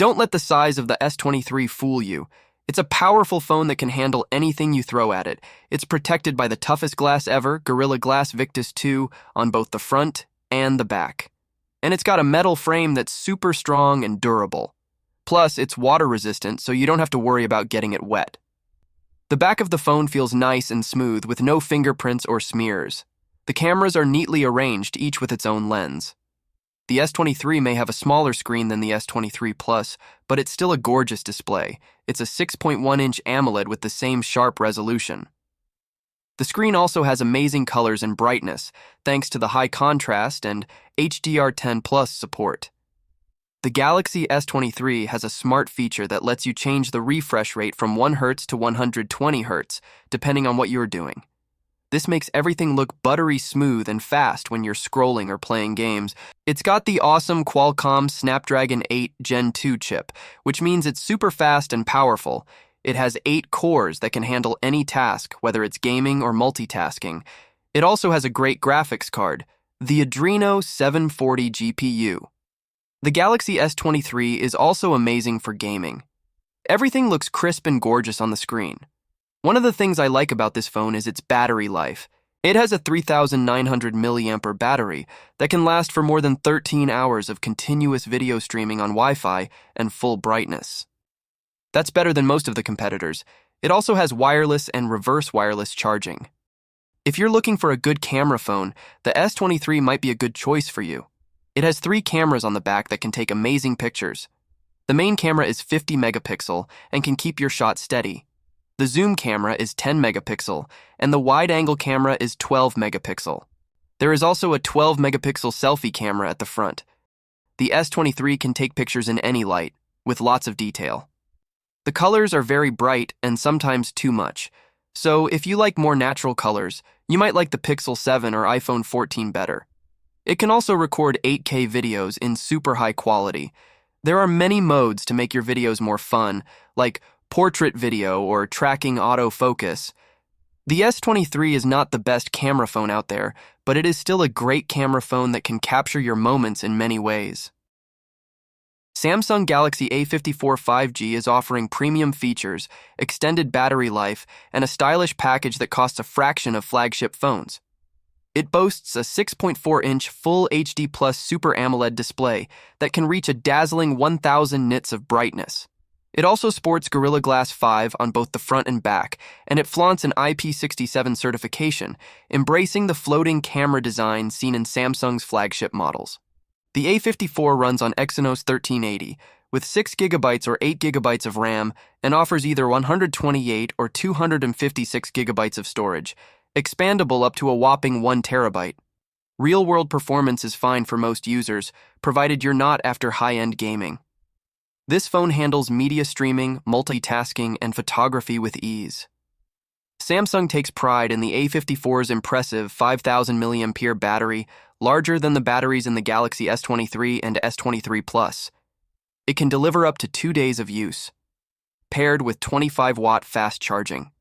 Don't let the size of the S23 fool you. It's a powerful phone that can handle anything you throw at it. It's protected by the toughest glass ever, Gorilla Glass Victus 2, on both the front and the back. And it's got a metal frame that's super strong and durable. Plus, it's water resistant, so you don't have to worry about getting it wet. The back of the phone feels nice and smooth with no fingerprints or smears. The cameras are neatly arranged, each with its own lens. The S23 may have a smaller screen than the S23 Plus, but it's still a gorgeous display. It's a 6.1-inch AMOLED with the same sharp resolution. The screen also has amazing colors and brightness, thanks to the high contrast and HDR10 Plus support. The Galaxy S23 has a smart feature that lets you change the refresh rate from 1 Hz to 120 Hz, depending on what you're doing. This makes everything look buttery smooth and fast when you're scrolling or playing games. It's got the awesome Qualcomm Snapdragon 8 Gen 2 chip, which means it's super fast and powerful. It has 8 cores that can handle any task, whether it's gaming or multitasking. It also has a great graphics card, the Adreno 740 GPU. The Galaxy S23 is also amazing for gaming. Everything looks crisp and gorgeous on the screen. One of the things I like about this phone is its battery life. It has a 3,900 mAh battery that can last for more than 13 hours of continuous video streaming on Wi-Fi and full brightness. That's better than most of the competitors. It also has wireless and reverse wireless charging. If you're looking for a good camera phone, the S23 might be a good choice for you. It has 3 cameras on the back that can take amazing pictures. The main camera is 50 megapixel and can keep your shot steady. The zoom camera is 10 megapixel, and the wide-angle camera is 12 megapixel. There is also a 12 megapixel selfie camera at the front. The S23 can take pictures in any light, with lots of detail. The colors are very bright and sometimes too much, so if you like more natural colors, you might like the Pixel 7 or iPhone 14 better. It can also record 8K videos in super high quality. There are many modes to make your videos more fun, like portrait video or tracking autofocus. The S23 is not the best camera phone out there, but it is still a great camera phone that can capture your moments in many ways. Samsung Galaxy A54 5G is offering premium features, extended battery life, and a stylish package that costs a fraction of flagship phones. It boasts a 6.4-inch Full HD Plus Super AMOLED display that can reach a dazzling 1,000 nits of brightness. It also sports Gorilla Glass 5 on both the front and back, and it flaunts an IP67 certification, embracing the floating camera design seen in Samsung's flagship models. The A54 runs on Exynos 1380, with 6 GB or 8 GB of RAM, and offers either 128 or 256 GB of storage, expandable up to a whopping 1 TB. Real-world performance is fine for most users, provided you're not after high-end gaming. This phone handles media streaming, multitasking, and photography with ease. Samsung takes pride in the A54's impressive 5,000 mAh battery, larger than the batteries in the Galaxy S23 and S23 Plus. It can deliver up to 2 days of use, paired with 25-watt fast charging.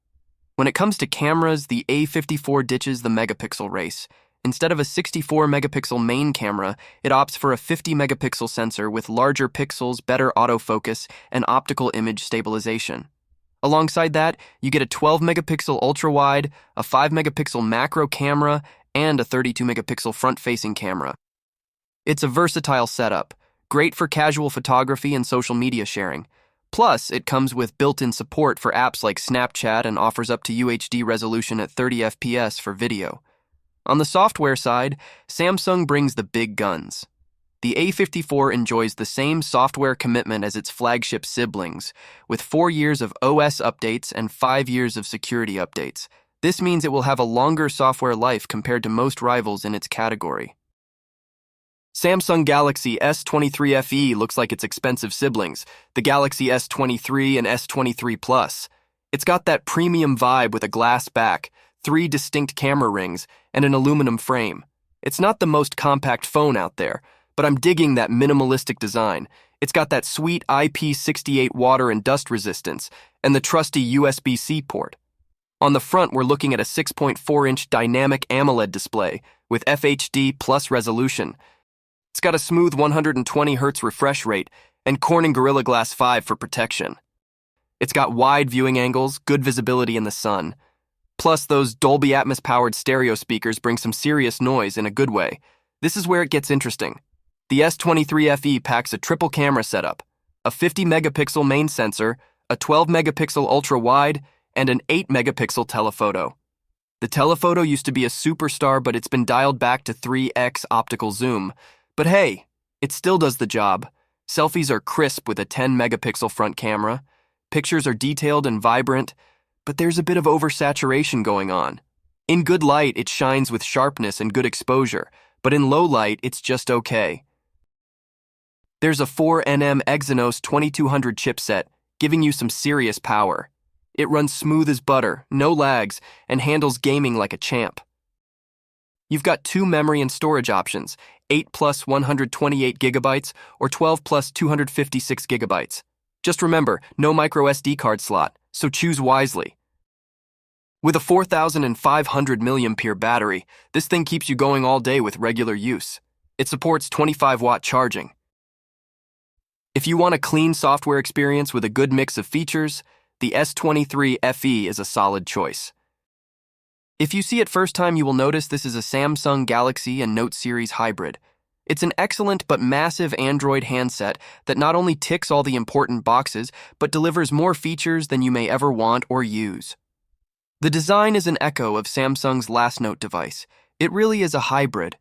When it comes to cameras, the A54 ditches the megapixel race. Instead of a 64-megapixel main camera, it opts for a 50-megapixel sensor with larger pixels, better autofocus, and optical image stabilization. Alongside that, you get a 12-megapixel ultra-wide, a 5-megapixel macro camera, and a 32-megapixel front-facing camera. It's a versatile setup, great for casual photography and social media sharing. Plus, it comes with built-in support for apps like Snapchat and offers up to UHD resolution at 30 FPS for video. On the software side, Samsung brings the big guns. The A54 enjoys the same software commitment as its flagship siblings, with 4 years of OS updates and 5 years of security updates. This means it will have a longer software life compared to most rivals in its category. Samsung Galaxy S23 FE looks like its expensive siblings, the Galaxy S23 and S23 Plus. It's got that premium vibe with a glass back, 3 distinct camera rings, and an aluminum frame. It's not the most compact phone out there, but I'm digging that minimalistic design. It's got that sweet IP68 water and dust resistance, and the trusty USB-C port. On the front, we're looking at a 6.4-inch dynamic AMOLED display with FHD plus resolution. It's got a smooth 120 Hz refresh rate, and Corning Gorilla Glass 5 for protection. It's got wide viewing angles, good visibility in the sun. Plus, those Dolby Atmos-powered stereo speakers bring some serious noise in a good way. This is where it gets interesting. The S23 FE packs a triple camera setup, a 50-megapixel main sensor, a 12-megapixel ultra-wide, and an 8-megapixel telephoto. The telephoto used to be a superstar, but it's been dialed back to 3x optical zoom. But hey, it still does the job. Selfies are crisp with a 10-megapixel front camera. Pictures are detailed and vibrant, but there's a bit of oversaturation going on. In good light, it shines with sharpness and good exposure, but in low light, it's just okay. There's a 4nm Exynos 2200 chipset, giving you some serious power. It runs smooth as butter, no lags, and handles gaming like a champ. You've got 2 memory and storage options, 8 plus 128 gigabytes or 12 plus 256 gigabytes. Just remember, no micro SD card slot, so choose wisely. With a 4,500 mAh battery, this thing keeps you going all day with regular use. It supports 25-watt charging. If you want a clean software experience with a good mix of features, the S23 FE is a solid choice. If you see it first time, you will notice this is a Samsung Galaxy and Note series hybrid. It's an excellent but massive Android handset that not only ticks all the important boxes, but delivers more features than you may ever want or use. The design is an echo of Samsung's last Note device. It really is a hybrid.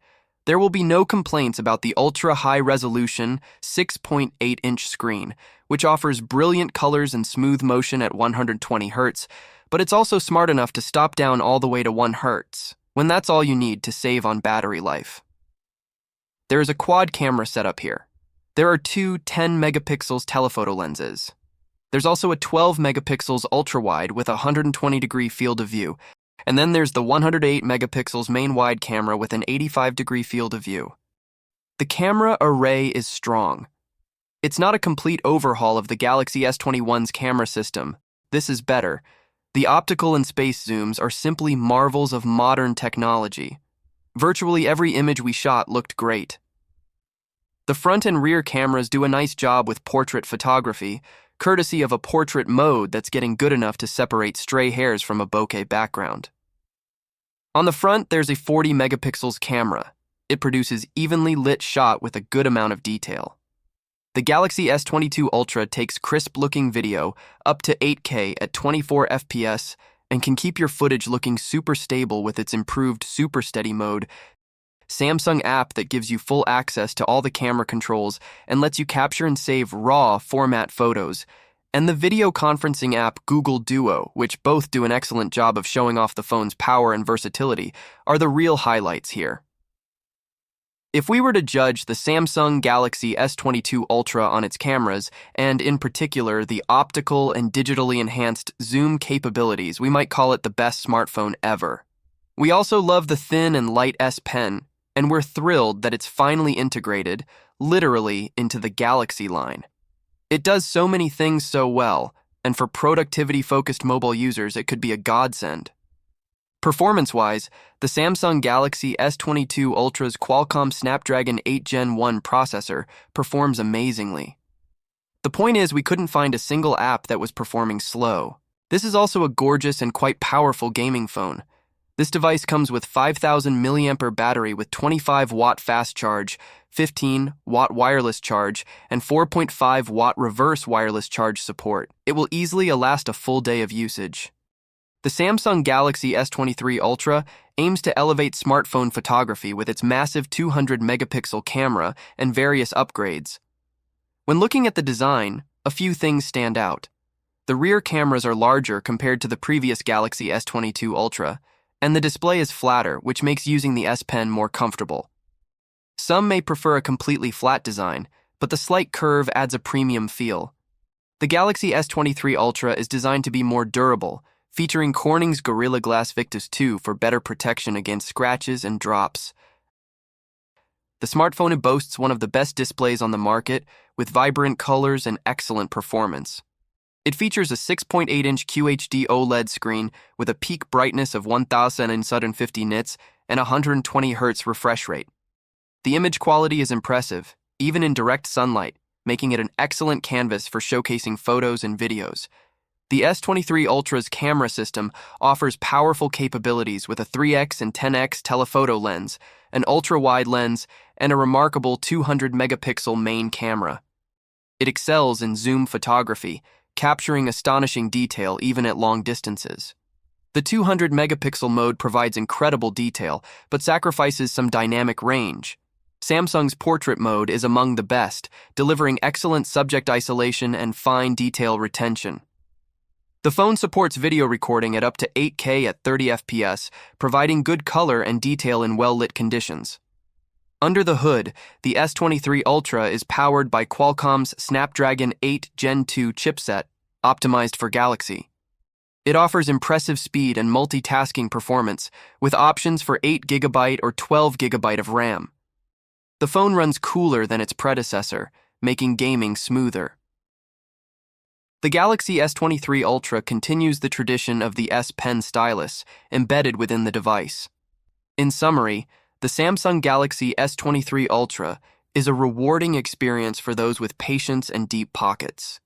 There will be no complaints about the ultra-high-resolution 6.8-inch screen, which offers brilliant colors and smooth motion at 120 Hz, but it's also smart enough to stop down all the way to 1 Hz, when that's all you need to save on battery life. There is a quad camera setup here. There are 2 10-megapixels telephoto lenses. There's also a 12-megapixels ultra-wide with a 120-degree field of view, and then there's the 108 megapixels main wide camera with an 85-degree field of view. The camera array is strong. It's not a complete overhaul of the Galaxy S21's camera system. This is better. The optical and space zooms are simply marvels of modern technology. Virtually every image we shot looked great. The front and rear cameras do a nice job with portrait photography, courtesy of a portrait mode that's getting good enough to separate stray hairs from a bokeh background. On the front, there's a 40 megapixels camera. It produces evenly lit shot with a good amount of detail. The Galaxy S22 Ultra takes crisp-looking video up to 8K at 24 FPS and can keep your footage looking super stable with its improved Super Steady mode, Samsung app that gives you full access to all the camera controls and lets you capture and save RAW format photos, and the video conferencing app Google Duo, which both do an excellent job of showing off the phone's power and versatility, are the real highlights here. If we were to judge the Samsung Galaxy S22 Ultra on its cameras, and in particular the optical and digitally enhanced zoom capabilities, we might call it the best smartphone ever. We also love the thin and light S Pen, and we're thrilled that it's finally integrated, literally, into the Galaxy line. It does so many things so well, and for productivity-focused mobile users, it could be a godsend. Performance-wise, the Samsung Galaxy S22 Ultra's Qualcomm Snapdragon 8 Gen 1 processor performs amazingly. The point is, we couldn't find a single app that was performing slow. This is also a gorgeous and quite powerful gaming phone. This device comes with 5,000 mAh battery with 25-watt fast charge, 15-watt wireless charge, and 4.5-watt reverse wireless charge support. It will easily last a full day of usage. The Samsung Galaxy S23 Ultra aims to elevate smartphone photography with its massive 200-megapixel camera and various upgrades. When looking at the design, a few things stand out. The rear cameras are larger compared to the previous Galaxy S22 Ultra, and the display is flatter, which makes using the S Pen more comfortable. Some may prefer a completely flat design, but the slight curve adds a premium feel. The Galaxy S23 Ultra is designed to be more durable, featuring Corning's Gorilla Glass Victus 2 for better protection against scratches and drops. The smartphone boasts one of the best displays on the market, with vibrant colors and excellent performance. It features a 6.8-inch QHD OLED screen with a peak brightness of 1050 nits and 120 Hz refresh rate. The image quality is impressive, even in direct sunlight, making it an excellent canvas for showcasing photos and videos. The S23 Ultra's camera system offers powerful capabilities with a 3x and 10x telephoto lens, an ultra-wide lens, and a remarkable 200-megapixel main camera. It excels in zoom photography, capturing astonishing detail even at long distances. The 200-megapixel mode provides incredible detail, but sacrifices some dynamic range. Samsung's portrait mode is among the best, delivering excellent subject isolation and fine detail retention. The phone supports video recording at up to 8K at 30 FPS, providing good color and detail in well-lit conditions. Under the hood, the S23 Ultra is powered by Qualcomm's Snapdragon 8 Gen 2 chipset, optimized for Galaxy. It offers impressive speed and multitasking performance, with options for 8GB or 12GB of RAM. The phone runs cooler than its predecessor, making gaming smoother. The Galaxy S23 Ultra continues the tradition of the S Pen stylus embedded within the device. In summary, the Samsung Galaxy S23 Ultra is a rewarding experience for those with patience and deep pockets.